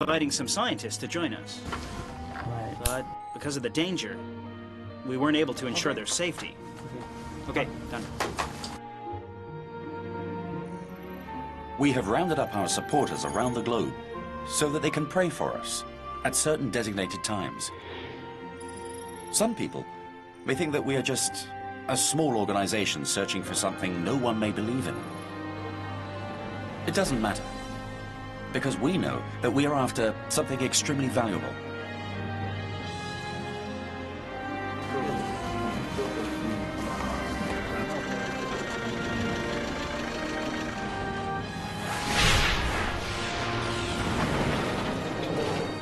inviting some scientists to join us. Right. But because of the danger, we weren't able to ensure their safety. Okay, done. We have rounded up our supporters around the globe so that they can pray for us at certain designated times. Some people may think that we are just a small organization searching for something no one may believe in. It doesn't matter, because we know that we are after something extremely valuable.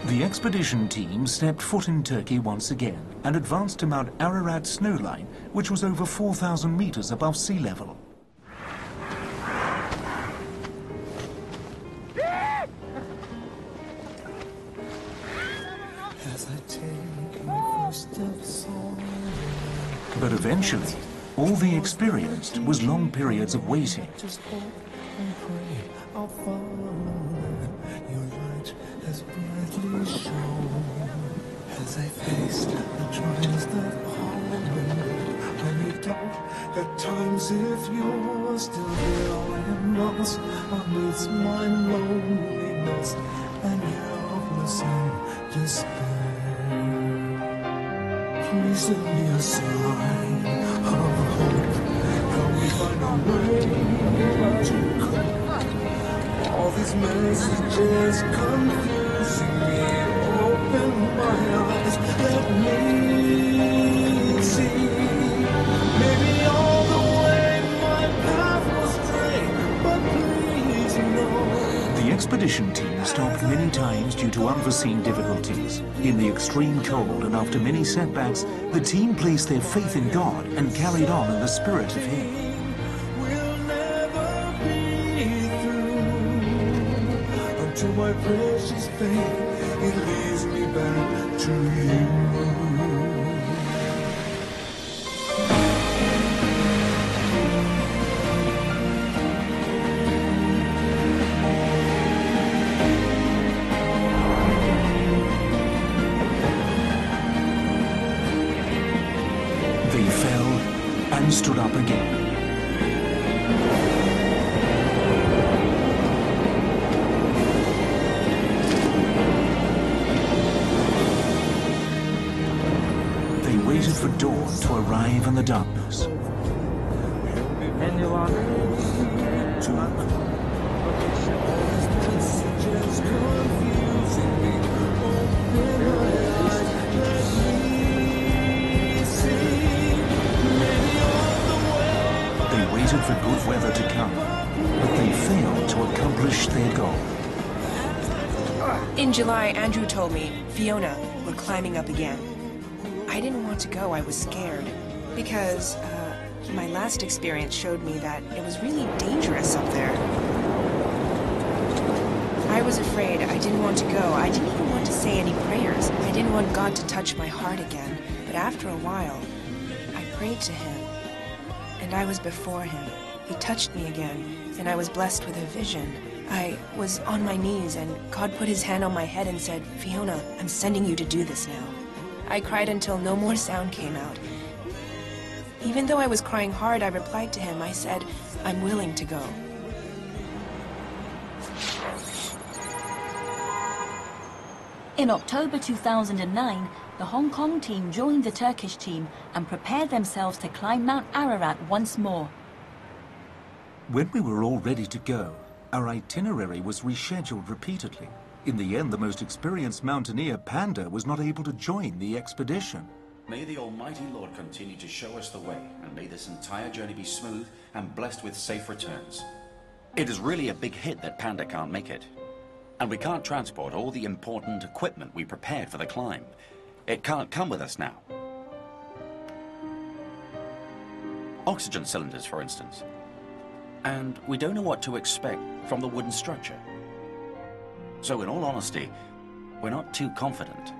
The expedition team stepped foot in Turkey once again and advanced to Mount Ararat snowline, which was over 4,000 meters above sea level. But eventually, all they experienced was long periods of waiting. As I faced the trials that followed, I need doubt at times if you're still here. I am lost amidst my loneliness and helpless in despair. Please send me a sign of hope. Help me find a way to cope. All these messages confusing me. Open my eyes, let me see. Maybe all the way my path was straight, but please know. The expedition team stopped many times due to unforeseen difficulties. In the extreme cold and after many setbacks, the team placed their faith in God and carried on in the spirit of Him. We'll never be through until my precious faith. It leads me back to you. They fell and stood up again. Waited for dawn to arrive in the darkness. They waited for good weather to come, but they failed to accomplish their goal. In July, Andrew told me, Fiona, we're climbing up again. I didn't want to go, I was scared. Because, my last experience showed me that it was really dangerous up there. I was afraid, I didn't want to go, I didn't even want to say any prayers. I didn't want God to touch my heart again. But after a while, I prayed to Him. And I was before Him. He touched me again, and I was blessed with a vision. I was on my knees, and God put His hand on my head and said, Fiona, I'm sending you to do this now. I cried until no more sound came out. Even though I was crying hard, I replied to him. I said, I'm willing to go. In October 2009, the Hong Kong team joined the Turkish team and prepared themselves to climb Mount Ararat once more. When we were all ready to go, our itinerary was rescheduled repeatedly. In the end, the most experienced mountaineer, Panda, was not able to join the expedition. May the Almighty Lord continue to show us the way, and may this entire journey be smooth and blessed with safe returns. It is really a big hit that Panda can't make it. And we can't transport all the important equipment we prepared for the climb. It can't come with us now. Oxygen cylinders, for instance. And we don't know what to expect from the wooden structure. So in all honesty, we're not too confident.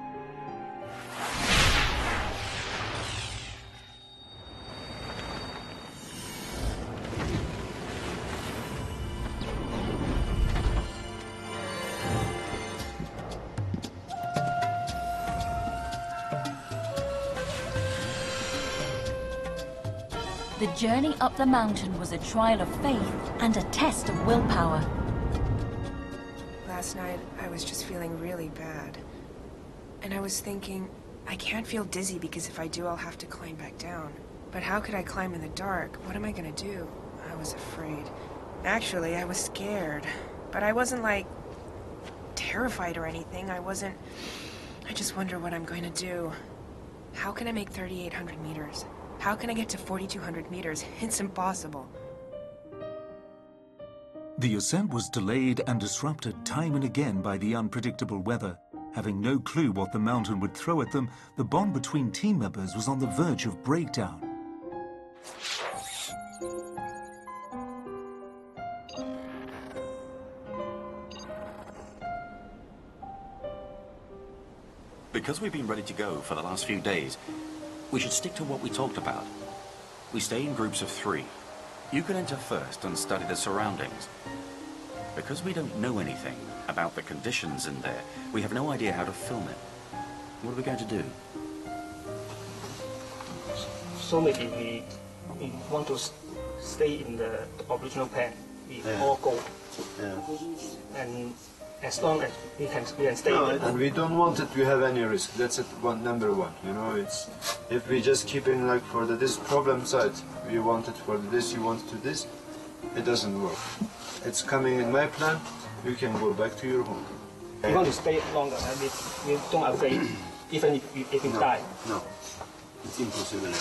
The journey up the mountain was a trial of faith and a test of willpower. Last night, I was just feeling really bad. And I was thinking, I can't feel dizzy because if I do, I'll have to climb back down. But how could I climb in the dark? What am I gonna do? I was afraid. Actually, I was scared. But I wasn't, like, terrified or anything. I just wonder what I'm going to do. How can I make 3,800 meters? How can I get to 4,200 meters? It's impossible. The ascent was delayed and disrupted time and again by the unpredictable weather. Having no clue what the mountain would throw at them, the bond between team members was on the verge of breakdown. Because we've been ready to go for the last few days, we should stick to what we talked about. We stay in groups of 3. You can enter first and study the surroundings. Because we don't know anything about the conditions in there, we have no idea how to film it. What are we going to do? So maybe we want to stay in the original plan. We all go. And as long as we can stay there. And we don't want it to have any risk. That's it, number one. You know, it's if we just keep in like for this problem side, we want it for this, you want to this, it doesn't work. It's coming in my plan. You can go back to your home. We want to stay longer. And we don't afraid even if we die. No, it's impossible.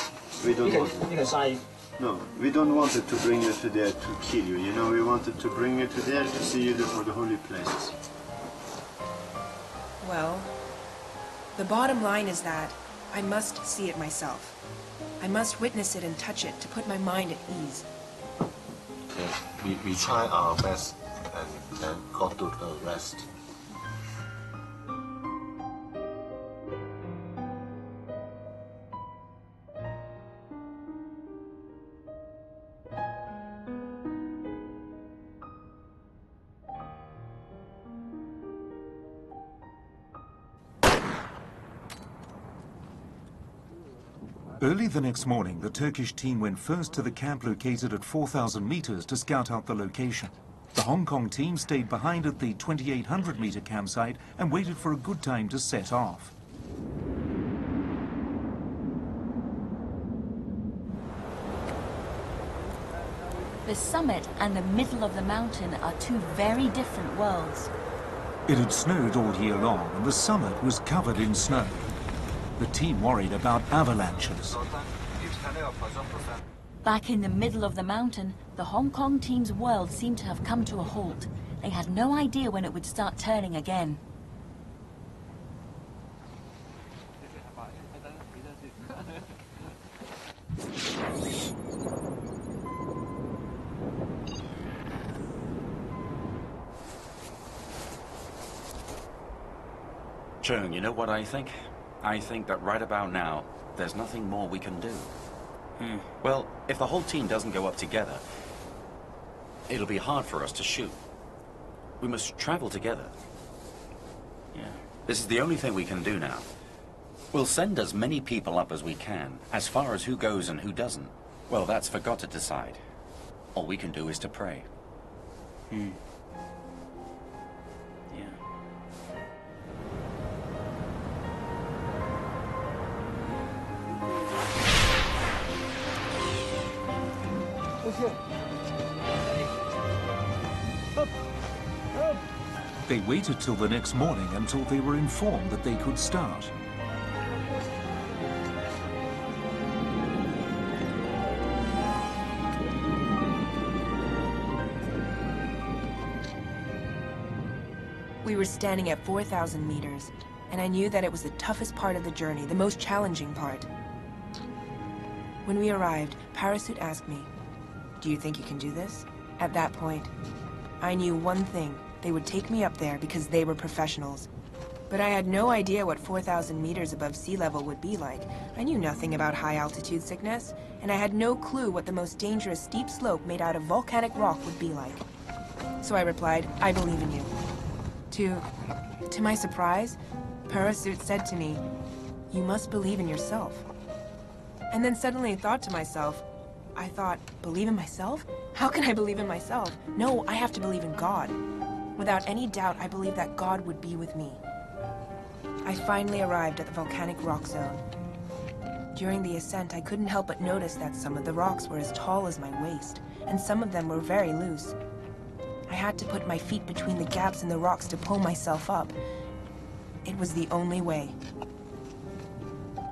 We don't want it. We can die. No, we don't want it to bring you to there to kill you. You know, we wanted to bring you to there to see you for the holy places. Well, the bottom line is that I must see it myself. I must witness it and touch it to put my mind at ease. Okay, we try our best and then God do the rest. Early the next morning, the Turkish team went first to the camp located at 4,000 meters to scout out the location. The Hong Kong team stayed behind at the 2,800-meter campsite and waited for a good time to set off. The summit and the middle of the mountain are two very different worlds. It had snowed all year long, and the summit was covered in snow. The team worried about avalanches. Back in the middle of the mountain, the Hong Kong team's world seemed to have come to a halt. They had no idea when it would start turning again. Chung, you know what I think? I think that right about now, there's nothing more we can do. Well, if the whole team doesn't go up together, it'll be hard for us to shoot. We must travel together. Yeah. This is the only thing we can do now. We'll send as many people up as we can. As far as who goes and who doesn't, well, that's for God to decide. All we can do is to pray. Yeah. They waited till the next morning until they were informed that they could start. We were standing at 4,000 meters, and I knew that it was the toughest part of the journey, the most challenging part. When we arrived, Parachute asked me, "Do you think you can do this?" At that point, I knew one thing. They would take me up there because they were professionals. But I had no idea what 4,000 meters above sea level would be like. I knew nothing about high-altitude sickness, and I had no clue what the most dangerous steep slope made out of volcanic rock would be like. So I replied, "I believe in you." To my surprise, Parachute said to me, "You must believe in yourself." And then suddenly I thought to myself, I thought, believe in myself? How can I believe in myself? No, I have to believe in God. Without any doubt, I believed that God would be with me. I finally arrived at the volcanic rock zone. During the ascent, I couldn't help but notice that some of the rocks were as tall as my waist, and some of them were very loose. I had to put my feet between the gaps in the rocks to pull myself up. It was the only way.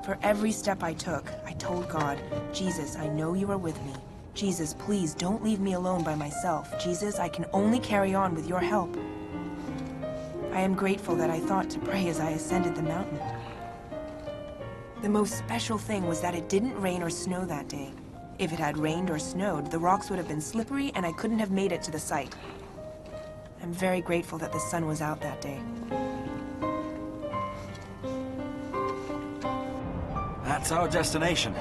For every step I took, I told God, Jesus, I know you are with me. Jesus, please don't leave me alone by myself. Jesus, I can only carry on with your help. I am grateful that I thought to pray as I ascended the mountain. The most special thing was that it didn't rain or snow that day. If it had rained or snowed, the rocks would have been slippery and I couldn't have made it to the site. I'm very grateful that the sun was out that day. That's our destination.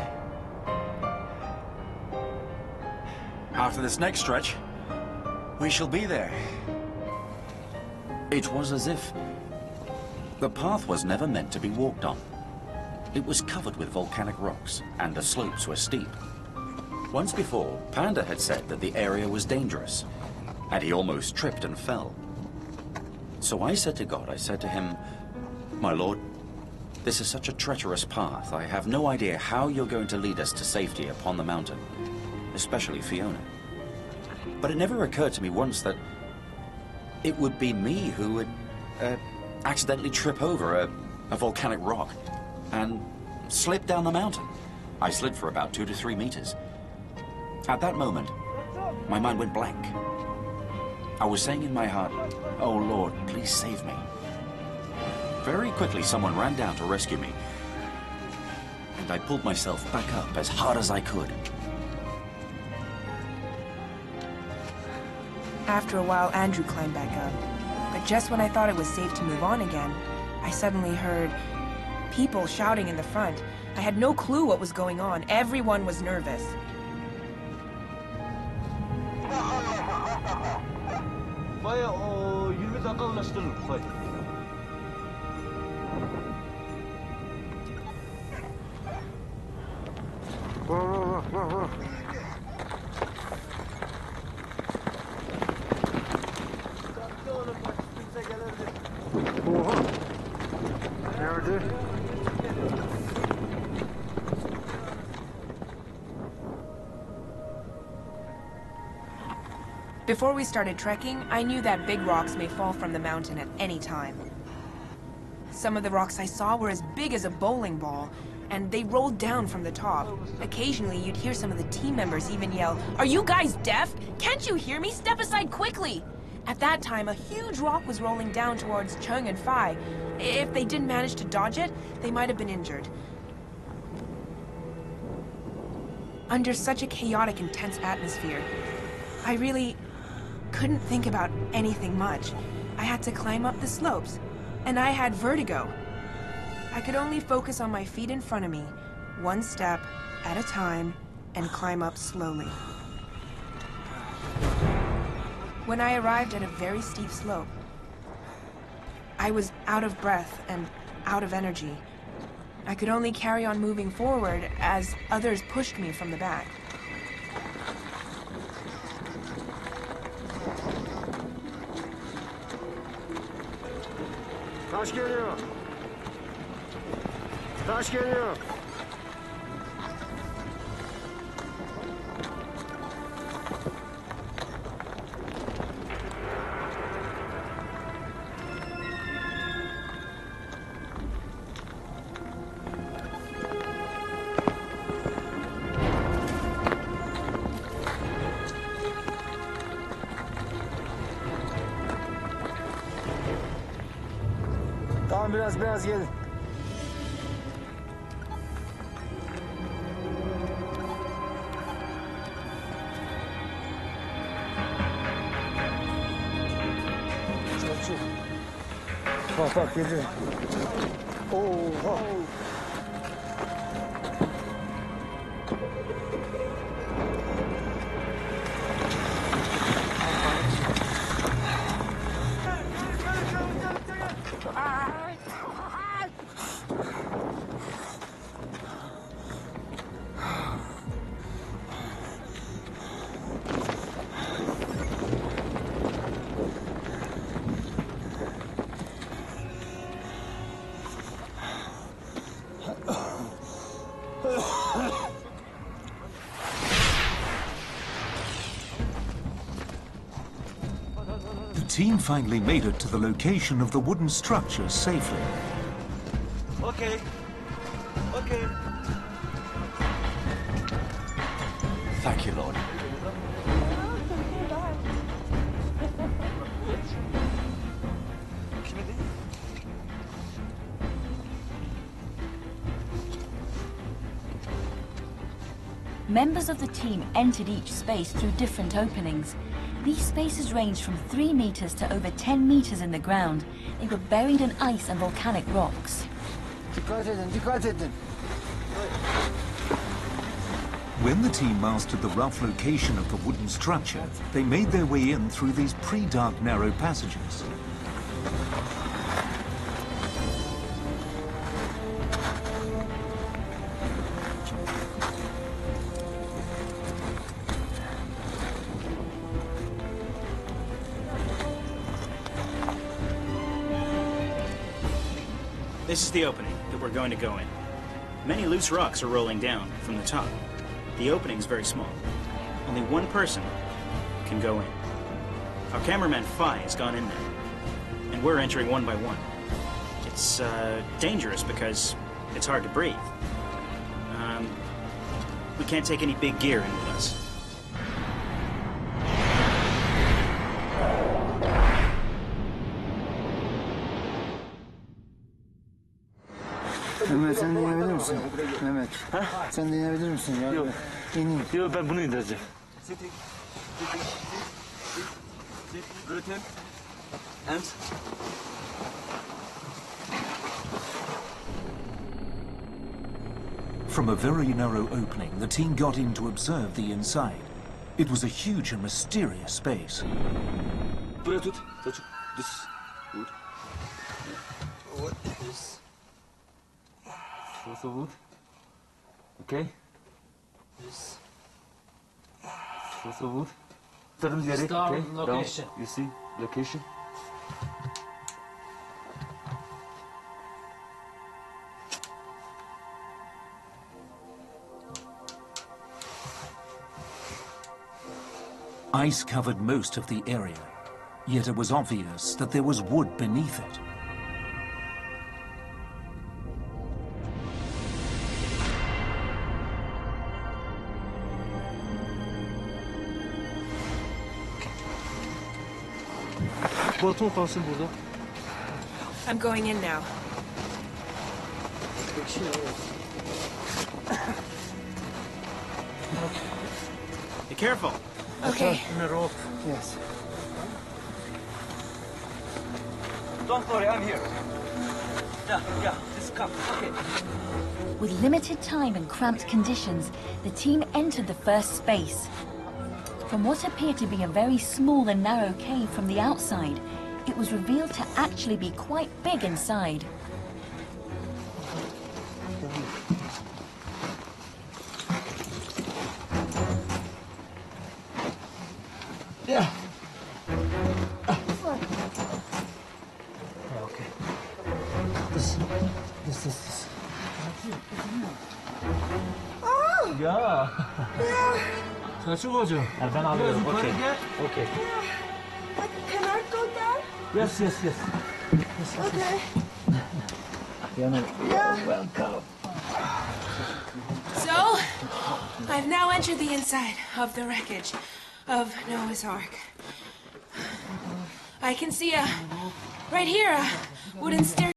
After this next stretch, we shall be there. It was as if the path was never meant to be walked on. It was covered with volcanic rocks, and the slopes were steep. Once before, Panda had said that the area was dangerous, and he almost tripped and fell. So I said to God, I said to him, "My Lord, this is such a treacherous path. I have no idea how you're going to lead us to safety upon the mountain, especially Fiona. But it never occurred to me once that it would be me who would accidentally trip over a volcanic rock and slip down the mountain. I slid for about 2 to 3 meters. At that moment, my mind went blank. I was saying in my heart, "Oh Lord, please save me." Very quickly, someone ran down to rescue me, and I pulled myself back up as hard as I could. After a while, Andrew climbed back up. But just when I thought it was safe to move on again, I suddenly heard people shouting in the front. I had no clue what was going on. Everyone was nervous. Before we started trekking, I knew that big rocks may fall from the mountain at any time. Some of the rocks I saw were as big as a bowling ball, and they rolled down from the top. Occasionally, you'd hear some of the team members even yell, "Are you guys deaf? Can't you hear me? Step aside quickly!" At that time, a huge rock was rolling down towards Chung and Phi. If they didn't manage to dodge it, they might have been injured. Under such a chaotic, intense atmosphere, I really couldn't think about anything much. I had to climb up the slopes, and I had vertigo. I could only focus on my feet in front of me, one step at a time, and climb up slowly. When I arrived at a very steep slope, I was out of breath and out of energy. I could only carry on moving forward as others pushed me from the back. Taş geliyor. Taş geliyor. Tamam, biraz gelin. Çok. Bak geliyor. Oha. team finally made it to the location of the wooden structure safely. Okay. Okay. Thank you, Lord. Members of the team entered each space through different openings. These spaces ranged from 3 meters to over 10 meters in the ground. They were buried in ice and volcanic rocks. When the team mastered the rough location of the wooden structure, they made their way in through these pre-dug narrow passages. This is the opening that we're going to go in. Many loose rocks are rolling down from the top. The opening is very small. Only one person can go in. Our cameraman Phi has gone in there, and we're entering one by one. It's dangerous because it's hard to breathe. We can't take any big gear in with us. Mehmet sen de inebilir misin? Mehmet. Ha? Sen de inebilir misin? Yok. İneyim. Yok ben bunu indireceğim. From a very narrow opening, the team got in to observe the inside. It was a huge and mysterious space. Buraya tut. This is wood. What is? Also wood. Okay. This. Also wood. Turn the okay. Location. Down. You see location. Ice covered most of the area, yet it was obvious that there was wood beneath it. I'm going in now. Be careful. Okay. In a rope. Yes. Don't worry, I'm here. Yeah, just come. Okay. With limited time and cramped conditions, the team entered the first space. From what appeared to be a very small and narrow cave from the outside, it was revealed to actually be quite big inside. Yeah. Okay. This. Yeah. 자, 찍어줘. Ben alıyorum. Okay. Okay. Can I go down? Yes. Okay. Welcome. So, I've now entered the inside of the wreckage of Noah's Ark. I can see right here, a wooden staircase